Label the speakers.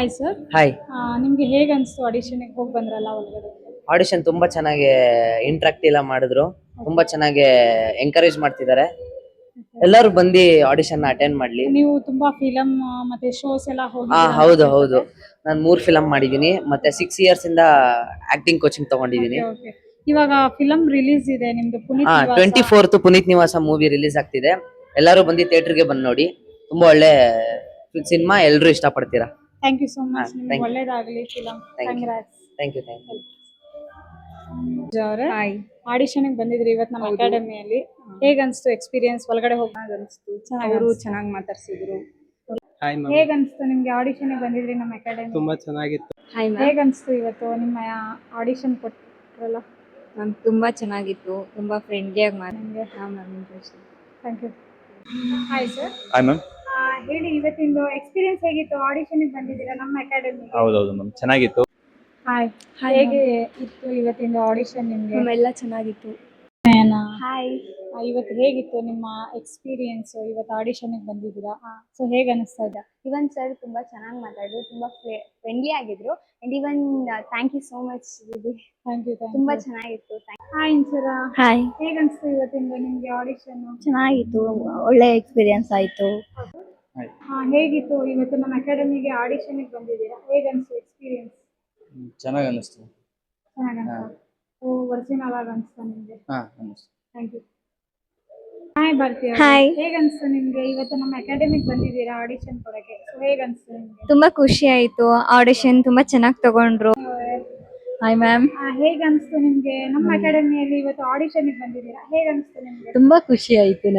Speaker 1: Hi sir.
Speaker 2: Hi.
Speaker 1: ನಿಮ್ಗೆ ಹೇಗೆ ಅನಿಸ್ತು ಆಡಿಷನ್ಗೆ ಹೋಗಿ ಬಂದ್ರಲ್ಲ ಒಳಗಡೆ?
Speaker 2: ಆಡಿಷನ್ ತುಂಬಾ ಚೆನ್ನಾಗಿ ಇಂಟ್ರಾಕ್ಟ್ ಎಲ್ಲ ಮಾಡಿದ್ರು. ತುಂಬಾ ಚೆನ್ನಾಗಿ ಎಂಕರೇಜ್ ಮಾಡ್ತಿದ್ದಾರೆ. ಎಲ್ಲರೂ ಬಂದು ಆಡಿಷನ್ ಅಟೆಂಡ್ ಮಾಡ್ಲಿ.
Speaker 1: ನೀವು ತುಂಬಾ ಫಿಲಮ್ ಮತ್ತೆ ಶೋಸ್ ಎಲ್ಲ
Speaker 2: ಹಾ,
Speaker 1: ಹೋಗಿದ್ದೀರಾ?
Speaker 2: ಹೌದು ಹೌದು. ನಾನು 3 ಫಿಲಂ ಮಾಡಿದೀನಿ. ಮತ್ತೆ 6 ಇಯರ್ಸ್ ಇಂದ ಆಕ್ಟಿಂಗ್ ಕೋಚಿಂಗ್ ತಗೊಂಡಿದೀನಿ.
Speaker 1: Okay. ಇವಾಗ ಫಿಲಮ್ ರಿಲೀಸ್ ಇದೆ ನಿಮ್ದು ಪುನೀತ್
Speaker 2: ಹಾ,
Speaker 1: ನಿವಾಸ.
Speaker 2: 24th ಪುನೀತ್ ನಿವಾಸ ಮೂವಿ ರಿಲೀಸ್ ಆಗ್ತಿದೆ. ಎಲ್ಲರೂ ಬಂದು ಥಿಯೇಟರ್ಗೆ ಬಂದು ನೋಡಿ. ತುಂಬಾ ಒಳ್ಳೆ ಸಿನಿಮಾ, ಎಲ್ಲರೂ ಇಷ್ಟಪಡ್ತೀರಾ.
Speaker 1: Thank you so much.
Speaker 2: thank
Speaker 1: ನಿಮ್ಗೆ
Speaker 2: you.
Speaker 1: ಒಳ್ಳೇದಾಗಲಿ film.
Speaker 2: Thank you.
Speaker 1: Congrats.
Speaker 2: Thank you thank you.
Speaker 1: ಅವರೇ
Speaker 3: ಹಾಯ್.
Speaker 1: ಆಡಿಷನ್ಗೆ ಬಂದಿದ್ರಿ ಇವತ್ತು ನಮ್ಮ ಅಕಾಡೆಮಿಯಲ್ಲಿ. ಹೇಗೆ ಅನಿಸ್ತು ಎಕ್ಸ್ಪೀರಿಯನ್ಸ್? ಒಳಗಡೆ ಹೋಗಿ
Speaker 3: ಅನಿಸ್ತು.
Speaker 1: ಚೆನ್ನಾಗಿ
Speaker 3: ಅವರು
Speaker 1: ಅನ್ಸ್ತು.
Speaker 3: ಚೆನ್ನಾಗಿ ಮಾತಾಡ್ಸಿದ್ರು.
Speaker 4: ಹಾಯ್ ಮ್ಯಾಮ್,
Speaker 1: ಹೇಗೆ ಅನಿಸ್ತು ನಿಮ್ಗೆ ಆಡಿಷನ್ಗೆ ಬಂದಿದ್ರಿ ನಮ್ಮ ಅಕಾಡೆಮಿ?
Speaker 4: ತುಂಬಾ ಚೆನ್ನಾಗಿತ್ತು.
Speaker 3: ಹಾಯ್
Speaker 1: ಹೇಗೆ ಅನಿಸ್ತು ಇವತ್ತು ನಿಮ್ಮ ಆಡಿಷನ್ ಕೊಟ್ಟರಲ್ಲ?
Speaker 3: ಮ್ಯಾಮ್ ತುಂಬಾ ಚೆನ್ನಾಗಿತ್ತು. ತುಂಬಾ ಫ್ರೆಂಡ್ಲಿಯಾಗಿ
Speaker 1: ನಿಮಗೆ
Speaker 3: ma'am interest.
Speaker 1: Thank you. Hi sir.
Speaker 5: Hi ma'am.
Speaker 1: ಹೇಳಿ ಇವತ್ತಿಂದು ಎಕ್ಸ್ಪೀರಿಯನ್ಸ್ ಹೇಗಿತ್ತು? ಆಡಿಷನ್ಗೆ ಬಂದಿದ್ದೀರಾ ನಮ್ಮ ಅಕಾಡೆಮಿ.
Speaker 5: ಹೌದೌದು ಮ್ಯಾಮ್, ಚೆನ್ನಾಗಿತ್ತು.
Speaker 1: ಹಾಯ್. ಹೇಗೆ ಇತ್ತು ಇವತ್ತಿಂದು ಆಡಿಷನ್ ನಿಮಗೆ?
Speaker 3: ಎಲ್ಲ ಚೆನ್ನಾಗಿತ್ತು. ಹಾಯ್.
Speaker 1: ಇವತ್ತು ಹೇಗಿತ್ತು ನಿಮ್ಮ ಎಕ್ಸ್ಪೀರಿಯನ್ಸ್? ಇವತ್ತು ಆಡಿಷನ್ಗೆ ಬಂದಿದ್ದೀರಾ, ಸೊ ಹೇಗೆ ಅನಿಸ್ತಾ ಇದೆ?
Speaker 6: ಇವನ್ ಸರ್ ತುಂಬಾ ಚೆನ್ನಾಗಿ ಮಾತಾಡಿದ್ರು, ತುಂಬಾ ಫ್ರೆಂಡ್ಲಿ ಆಗಿದ್ರು. And even thank you so much didi,
Speaker 1: thank you.
Speaker 6: ತುಂಬಾ ಚೆನ್ನಾಗಿತ್ತು.
Speaker 1: Hi sir.
Speaker 3: ಹಾಯ್.
Speaker 1: ಹೇಗೆ ಅನಿಸ್ತು ಇವತ್ತಿಂದು ನಿಮಗೆ ಆಡಿಷನ್?
Speaker 3: ಚೆನ್ನಾಗಿತ್ತು. ಒಳ್ಳೆ ಎಕ್ಸ್ಪೀರಿಯನ್ಸ್ ಆಯ್ತು.
Speaker 1: ಹೇಗಿತ್ತು ಇವತ್ತು ನಮ್ಮ ಅಕಾಡೆಮಿಗೆ ಆಡಿಷನ್ಗೆ ಬಂದಿದ್ದೀರಾ? ಹೇಗೆ ಅನಿಸ್ತು ಎಕ್ಸ್ಪೀರಿಯನ್ಸ್?
Speaker 5: ಚೆನ್ನಾಗಿ ಅನ್ನಿಸ್ತು.
Speaker 1: ಚೆನ್ನಾಗಿ ಅನಿಸ್ತಾ? ಒರಿಜಿನಲ್ ಆಗಿ ಅನಿಸ್ತಾ ನಿಮಗೆ?
Speaker 5: ಅನ್ನಿಸ್ತು.
Speaker 1: Thank you. Hi Bharati.
Speaker 3: Hi.
Speaker 1: ಹೇಗೆ ಅನಿಸ್ತು ನಿಮಗೆ ಇವತ್ತು ನಮ್ಮ ಅಕಾಡೆಮಿಗೆ ಬಂದಿದ್ದೀರಾ ಆಡಿಷನ್ ಕೊಡಕ್ಕೆ? ಸೊ ಹೇಗೆ ಅನಿಸ್ತು ನಿಮಗೆ?
Speaker 3: ತುಂಬಾ ಖುಷಿ ಆಯ್ತು. ಆಡಿಷನ್ ತುಂಬಾ ಚೆನ್ನಾಗಿ ತಗೊಂಡ್ರು. Hi ma'am.
Speaker 1: ಹೇಗೆ ಅನಿಸ್ತು ನಿಮಗೆ ನಮ್ಮ ಅಕಾಡೆಮಿಯಲ್ಲಿ ಇವತ್ತು ಆಡಿಷನ್ಗೆ ಬಂದಿದ್ದೀರಾ? ಹೇಗೆ ಅನಿಸ್ತು ನಿಮಗೆ?
Speaker 3: ತುಂಬಾ ಖುಷಿ ಆಯ್ತು.